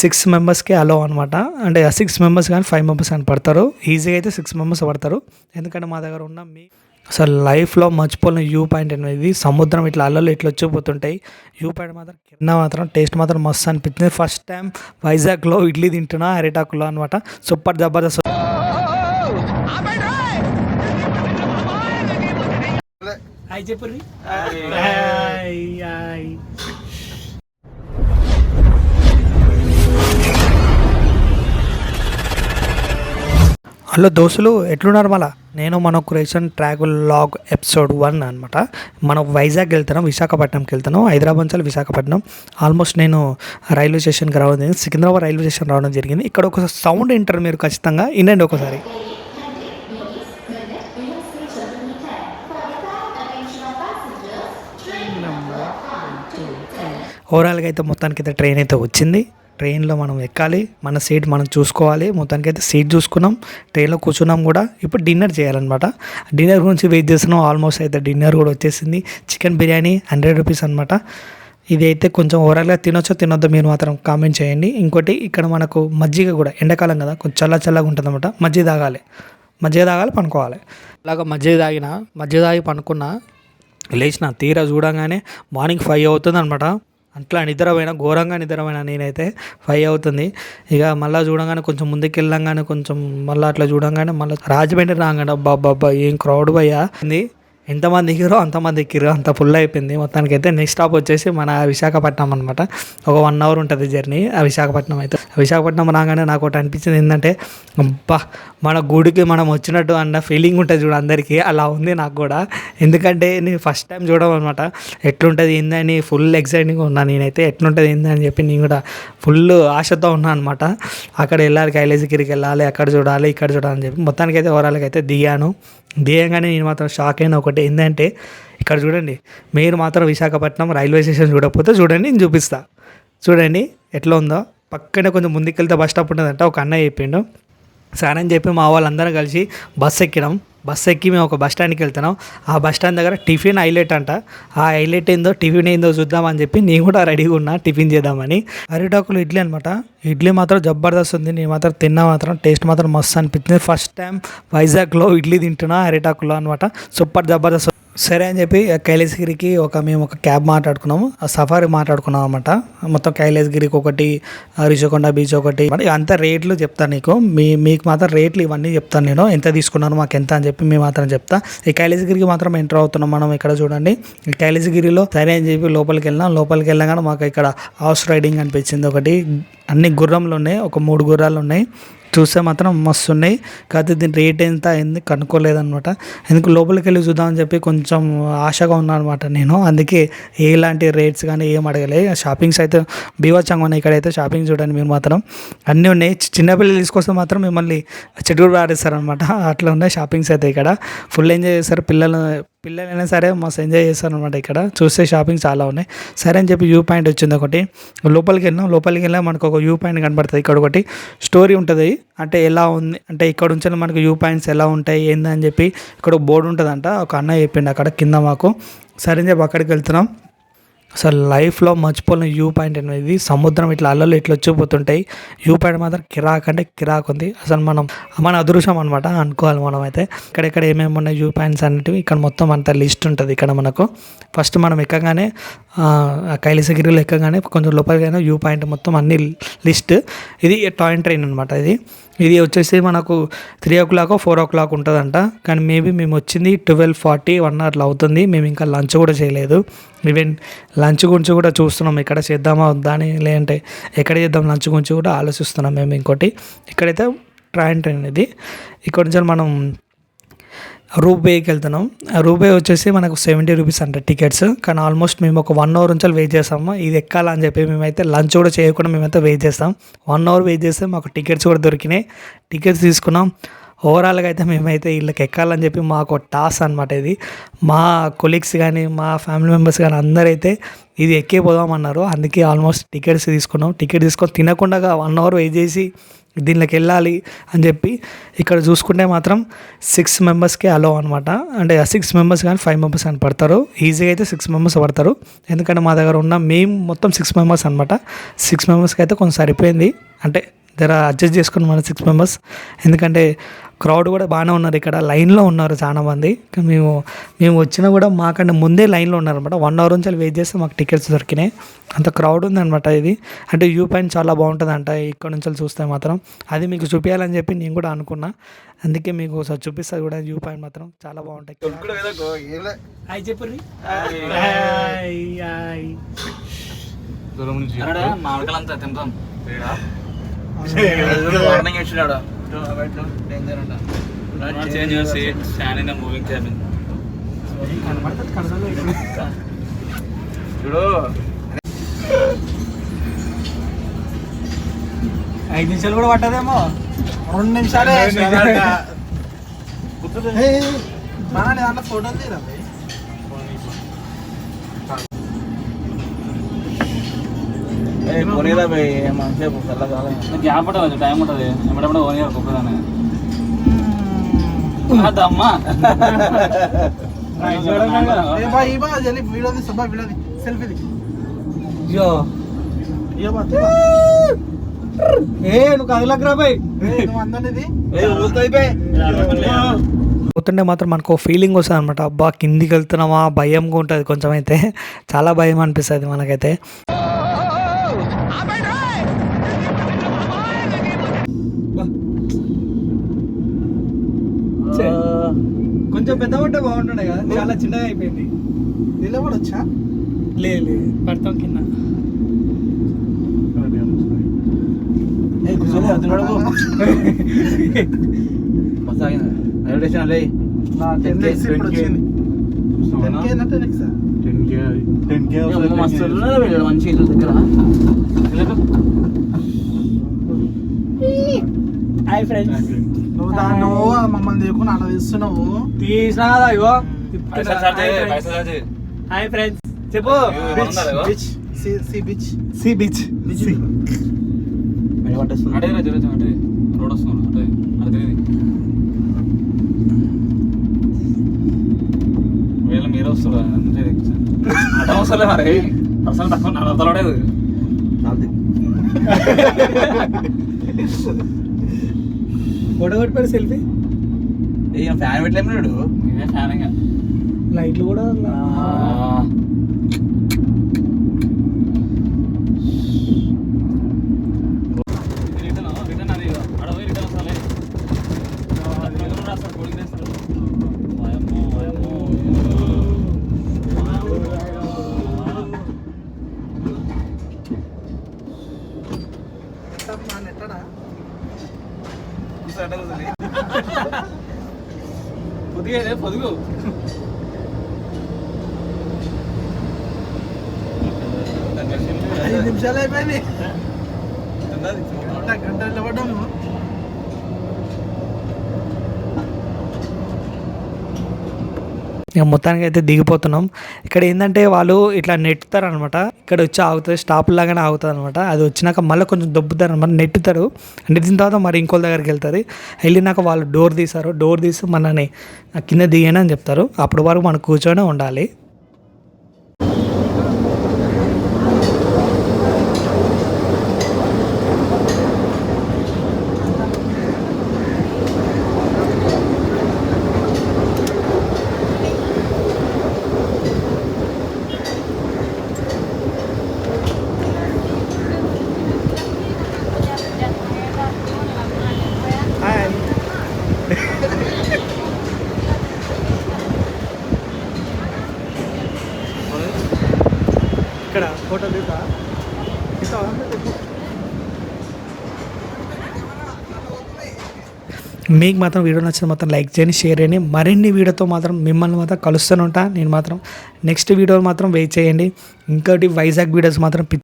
6 మెంబర్స్‌కే అలో అనమాట. అంటే 6 మెంబర్స్ కానీ 5 మెంబర్స్ కానీ పడతారు. ఈజీగా అయితే 6 మెంబర్స్ పడతారు. ఎందుకంటే మా దగ్గర ఉన్న అసలు లైఫ్‌లో మర్చిపోలేని వ్యూ పాయింట్ అనేది సముద్రం ఇట్లా అలలు ఇట్లా వచ్చిపోతుంటాయి. వ్యూ పాయింట్ మాత్రం కింద మాత్రం టేస్ట్ మాత్రం మస్తు అనిపించింది. ఫస్ట్ టైం వైజాగ్‌లో ఇడ్లీ తింటున్నా అరిటాకులో అనమాట. సూపర్ జబర్దస్త్. హాయ్ చెప్పుర్రి. Hi hi. హలో దోస్తులు, ఎట్లున్నారు? మళ్ళా నేను మన క్రియేషన్ ట్రావెల్ లాగ్ ఎపిసోడ్ 1 అనమాట. మనం వైజాగ్ వెళ్తున్నాం, విశాఖపట్నంకి వెళ్తున్నాం. హైదరాబాద్ నుంచి విశాఖపట్నం. ఆల్మోస్ట్ నేను రైల్వే స్టేషన్కి రావడం జరిగింది. సికింద్రాబాద్ రైల్వే స్టేషన్ రావడం జరిగింది. ఇక్కడ ఒక సౌండ్ వింటారు మీరు, ఖచ్చితంగా వినండి ఒకసారి. ఓవరాల్గా అయితే మొత్తానికైతే ట్రైన్ అయితే వచ్చింది. ట్రైన్లో మనం ఎక్కాలి, మన సీట్ మనం చూసుకోవాలి. మొత్తానికైతే సీట్ చూసుకున్నాం, ట్రైన్లో కూర్చున్నాం కూడా. ఇప్పుడు డిన్నర్ చేయాలన్నమాట. డిన్నర్ గురించి వెయిట్ చేస్తున్నాం. ఆల్మోస్ట్ అయితే డిన్నర్ కూడా వచ్చేసింది. చికెన్ బిర్యానీ 100 రూపీస్ అనమాట. ఇది అయితే కొంచెం ఓవరాల్గా తినొచ్చో తినొద్దో మీరు మాత్రం కామెంట్ చేయండి. ఇంకోటి ఇక్కడ మనకు మజ్జిగ కూడా, ఎండాకాలం కదా కొంచెం చల్లగా ఉంటుంది అనమాట. మజ్జిగ తాగాలి, పనుకోవాలి. అలాగా మజ్జిగ తాగి పనుకున్నా, లేచిన తీరా చూడంగానే మార్నింగ్ 5 అవుతుంది అనమాట. అట్లా నిద్రపోయినా, ఘోరంగా నిద్రపోయినా నేనైతే. 5 అవుతుంది. ఇక మళ్ళీ చూడంగానే కొంచెం ముందుకు వెళ్ళంగానే కొంచెం మళ్ళీ అట్లా చూడంగానే మళ్ళీ రాజమండ్రి రాగానే అబ్బా ఏం క్రౌడ్ భయ్యా. ఎంతమంది ఎక్కిరో అంతమంది ఎక్కిరు, అంత ఫుల్ అయిపోయింది. మొత్తానికి అయితే నెక్స్ట్ స్టాప్ వచ్చేసి మన విశాఖపట్నం అనమాట. ఒక 1 అవర్ ఉంటుంది జర్నీ ఆ విశాఖపట్నం అయితే. విశాఖపట్నం రాగానే నాకు ఒకటి అనిపించింది ఏంటంటే, అబ్బా మన గుడికి మనం వచ్చినట్టు అన్న ఫీలింగ్ ఉంటుంది చూడు అందరికీ, అలా ఉంది నాకు కూడా. ఎందుకంటే నేను ఫస్ట్ టైం చూడడం అనమాట. ఎట్లుంటుంది ఏందని ఫుల్ ఎక్సైటింగ్గా ఉన్నాను నేనైతే. ఎట్లుంటుంది ఏందని చెప్పి నేను కూడా ఫుల్ ఆశతో ఉన్నాను అనమాట. అక్కడ వెళ్ళాలి, కైలాసగిరికి వెళ్ళాలి, అక్కడ చూడాలి, ఇక్కడ చూడాలని చెప్పి మొత్తానికైతే ఓవరాల్గా అయితే దిగంగానే నేను మాత్రం షాక్ అయిన ఒకటి ఏంటంటే, ఇక్కడ చూడండి. మీరు మాత్రం విశాఖపట్నం రైల్వే స్టేషన్ చూడకపోతే చూడండి, నేను చూపిస్తా. చూడండి ఎట్లా ఉందో. పక్కనే కొంచెం ముందుకెళ్తే బస్ స్టాప్ ఉంటుందంట. ఒక అన్నయ్య చెప్పిండు. సరే అని చెప్పి మా వాళ్ళందరం కలిసి బస్సు ఎక్కి మేము ఒక బస్ స్టాండ్కి వెళ్తున్నాం. ఆ బస్ స్టాండ్ దగ్గర టిఫిన్ హైలైట్ అంట. ఆ హైలైట్ ఏందో, టిఫిన్ ఏందో చూద్దామని చెప్పి నేను కూడా రెడీగా ఉన్నా టిఫిన్ చేద్దామని. అరిటాకులు ఇడ్లీ అనమాట. ఇడ్లీ మాత్రం జబర్దస్త్ ఉంది. నేను మాత్రం తిన్నా, మాత్రం టేస్ట్ మాత్రం మస్తు అనిపించింది. ఫస్ట్ టైం వైజాగ్లో ఇడ్లీ తింటున్నా అరిటాకులో అనమాట. సూపర్ జబర్దస్త్. సరే అని చెప్పి కైలాసగిరికి మేము ఒక క్యాబ్ మాట్లాడుకున్నాము, సఫారీ మాట్లాడుకున్నాం అనమాట. మొత్తం కైలాసగిరికి ఒకటి, రిషికొండ బీచ్ ఒకటి. అంత రేట్లు చెప్తాను నీకు, మీకు మాత్రం రేట్లు ఇవన్నీ చెప్తాను నేను. ఎంత తీసుకున్నాను మాకు ఎంత అని చెప్పి మేము మాత్రం చెప్తా. ఈ కైలాసగిరికి మాత్రం ఎంటర్ అవుతున్నాం మనం. ఇక్కడ చూడండి, ఈ కైలాసగిరిలో సరే అని చెప్పి లోపలికి వెళ్ళగానే మాకు ఇక్కడ హార్స్ రైడింగ్ అనిపించింది ఒకటి. అన్ని గుర్రంలు ఉన్నాయి, ఒక 3 గుర్రాలు ఉన్నాయి. చూస్తే మాత్రం మస్తు ఉన్నాయి. కాకపోతే దీని రేట్ ఎంత అయింది కనుక్కోలేదనమాట. ఎందుకు లోపలికి వెళ్ళి చూద్దామని చెప్పి కొంచెం ఆశగా ఉన్నాను అనమాట నేను. అందుకే ఎలాంటి రేట్స్ కానీ ఏం అడగలే. షాపింగ్స్ అయితే బీవచ్చంగా ఉన్నాయి. ఇక్కడైతే షాపింగ్ చూడండి మీరు మాత్రం అన్నీ ఉన్నాయి. చిన్నపిల్లలు తీసుకొస్తే మాత్రం మిమ్మల్ని చెట్టుడు ఆడేస్తారనమాట. అట్లా ఉన్నాయి షాపింగ్స్ అయితే. ఇక్కడ ఫుల్ ఎంజాయ్ చేస్తారు పిల్లలైనా సరే, మస్తు ఎంజాయ్ చేస్తారు అనమాట. ఇక్కడ చూస్తే షాపింగ్ చాలా ఉన్నాయి. సరే అని చెప్పి వ్యూ పాయింట్ వచ్చింది ఒకటి. లోపలికి వెళ్ళాం మనకు ఒక వ్యూ పాయింట్ కనబడుతుంది. ఇక్కడ ఒకటి స్టోరీ ఉంటుంది. అంటే ఎలా ఉంది అంటే, ఇక్కడ నుంచి మనకు వ్యూ పాయింట్స్ ఎలా ఉంటాయి ఏందని చెప్పి ఇక్కడ బోర్డు ఉంటుందంట. ఒక అన్నయ్య చెప్పిండు అక్కడ కింద మాకు. సరే అని చెప్పి అక్కడికి వెళ్తున్నాం. అసలు లైఫ్లో మర్చిపోలేని వ్యూ పాయింట్ అనేది సముద్రం ఇట్లా అలలు ఇట్లా వచ్చిపోతుంటాయి. వ్యూ పాయింట్ మాత్రం కిరాక్ ఉంది. అసలు మన అదృష్టం అనమాట అనుకోవాలి మనం అయితే. ఇక్కడెక్కడ ఏమేమి ఉన్నాయి వ్యూ పాయింట్స్ అనేటివి ఇక్కడ మొత్తం అంత లిస్ట్ ఉంటుంది. ఇక్కడ మనకు ఫస్ట్ మనం ఎక్కగానే కైలాసగిరిలో ఎక్కగానే కొంచెం లోపలికైనా వ్యూ పాయింట్ మొత్తం అన్ని లిస్ట్. ఇది టాయ్ ట్రైన్ అనమాట. ఇది వచ్చేసి మనకు 3 o'clock 4 o'clock ఉంటుందంట. కానీ మేబీ మేము వచ్చింది 12:40 1 అట్లా అవుతుంది. మేము ఇంకా లంచ్ కూడా చేయలేదు. ఈవెన్ లంచ్ గురించి కూడా చూస్తున్నాం, ఇక్కడ చేద్దామా వద్దా అని. లేదంటే ఎక్కడ చేద్దాం లంచ్ గురించి కూడా ఆలోచిస్తున్నాం మేము. ఇంకోటి ఇక్కడైతే ట్రైన్ ఇది. ఇక్కడ నుంచి మనం రూపేకి వెళ్తున్నాం. రూపే వచ్చేసి మనకు 70 రూపీస్ అంట టికెట్స్. కానీ ఆల్మోస్ట్ మేము ఒక 1 అవర్ నుంచి వెయిట్ చేస్తాము. ఇది ఎక్కాలని చెప్పి మేమైతే లంచ్ కూడా చేయకుండా మేమైతే వెయిట్ చేస్తాం. 1 అవర్ వెయిట్ చేస్తే మాకు టికెట్స్ కూడా దొరికినాయి. టికెట్స్ తీసుకున్నాం. ఓవరాల్గా అయితే మేమైతే వీళ్ళకి ఎక్కాలని చెప్పి మాకు టాస్క్ అనమాట ఇది. మా కొలీగ్స్ కానీ, మా ఫ్యామిలీ మెంబర్స్ కానీ అందరైతే ఇది ఎక్కిపోదామన్నారు. అందుకే ఆల్మోస్ట్ టికెట్స్ తీసుకున్నాం. టికెట్ తీసుకొని తినకుండా 1 అవర్ వెయిట్ చేసి దీనిలోకి వెళ్ళాలి అని చెప్పి ఇక్కడ చూసుకుంటే మాత్రం 6 మెంబర్స్కి అలో అనమాట. అంటే 6 మెంబర్స్ కానీ 5 మెంబర్స్ కానీ పడతారు. ఈజీగా అయితే 6 మెంబర్స్ పడతారు. ఎందుకంటే మా దగ్గర ఉన్న మేము మొత్తం 6 మెంబర్స్ అనమాట. 6 మెంబర్స్కి అయితే కొంచెం సరిపోయింది. అంటే జర అడ్జస్ట్ చేసుకుని మన 6 మెంబర్స్. ఎందుకంటే క్రౌడ్ కూడా బాగానే ఉన్నారు, ఇక్కడ లైన్లో ఉన్నారు చాలామంది. మేము వచ్చినా కూడా మాకంటే ముందే లైన్లో ఉన్నారనమాట. 1 అవర్ నుంచి వెయిట్ చేస్తే మాకు టికెట్స్ దొరికినాయి. అంత క్రౌడ్ ఉందనమాట. ఇది అంటే వ్యూ పాయింట్ చాలా బాగుంటుంది అంట ఇక్కడ నుంచి చూస్తే మాత్రం. అది మీకు చూపించాలని చెప్పి నేను కూడా అనుకున్నా, అందుకే మీకు ఒకసారి చూపిస్తుంది కూడా. వ్యూ పాయింట్ మాత్రం చాలా బాగుంటాయి. హాయ్ చెప్పండి. మామిడికాయలంతా తింటాం. చూడు 5 నిమిషాలు కూడా పట్టదేమో. 2 నిమిషాలే. దాంట్లో ఫోటోలు తీరా గ్యాప్ ఉంటుంది, టైం ఉంటుంది. ఎప్పుడప్పుడు ఓన్ ఇయర్ కుక్కదాన్ని అమ్మా వీడియో తీస్తా, వీడియో సెల్ఫీ నువ్వు కదలకరా బాయ్. పోతుంటే మాత్రం మనకు ఫీలింగ్ వస్తుంది అనమాట. అబ్బా కిందికి వెళ్తున్నామా భయంగా ఉంటుంది కొంచెం. అయితే చాలా భయం అనిపిస్తుంది మనకైతే. కొంచెం పెద్ద పట్టే బాగుంటుండే కదా, చాలా చిన్నగా అయిపోయింది. నిలబడొచ్చా? లేదు పడతాం కింద. మంచి ఇల్లు దగ్గర. Hi friends. నువ్వు దాన్ని మమ్మల్ని తీసుకుని అలా తీస్తున్నావు. తీసినా కదా ఇగో. హాయ్ ఫ్రెండ్స్ చెప్పు. Sea beach. రోడ్ వస్తుంది మీరు వస్తున్నారు అంటే అవసరం మరి అసలు తక్కువ నడవలేదు. ఫోటో కొట్టిపోయి సెల్ఫీ. ఫ్యాన్ పెట్టలేడు. ఫ్యాన్ ఇంకా లైట్లు కూడా పొదుగు 5 నిమిషాలు అయిపోయింది. గంట నిలబడ్డాము. ఇక మొత్తానికి అయితే దిగిపోతున్నాం. ఇక్కడ ఏంటంటే వాళ్ళు ఇట్లా నెట్టుతారు అనమాట. ఇక్కడ వచ్చి ఆగుతుంది, స్టాప్ లాగానే ఆగుతుంది అనమాట. అది వచ్చినాక మళ్ళీ కొంచెం దొబ్బుతారు అనమాట, నెట్టుతారు. నెట్టిన తర్వాత మరి ఇంకోళ్ళ దగ్గరికి వెళ్తుంది. వెళ్ళినాక వాళ్ళు డోర్ తీస్తారు. డోర్ తీసి మనని కింద దిగాను అని చెప్తారు. అప్పటి వరకు మనం కూర్చొనే ఉండాలి. ఇక్కడ ఫోటో దిగుతా. మీకు మాత్రం వీడియో నచ్చిన మాత్రం లైక్ చేయండి, షేర్ చేయండి. మరిన్ని వీడియోతో మాత్రం మిమ్మల్ని మాత్రం కలుస్తూనే ఉంటా. నేను మాత్రం నెక్స్ట్ వీడియో మాత్రం వెయిట్ చేయండి. ఇంకోటి వైజాగ్ వీడియోస్ మాత్రం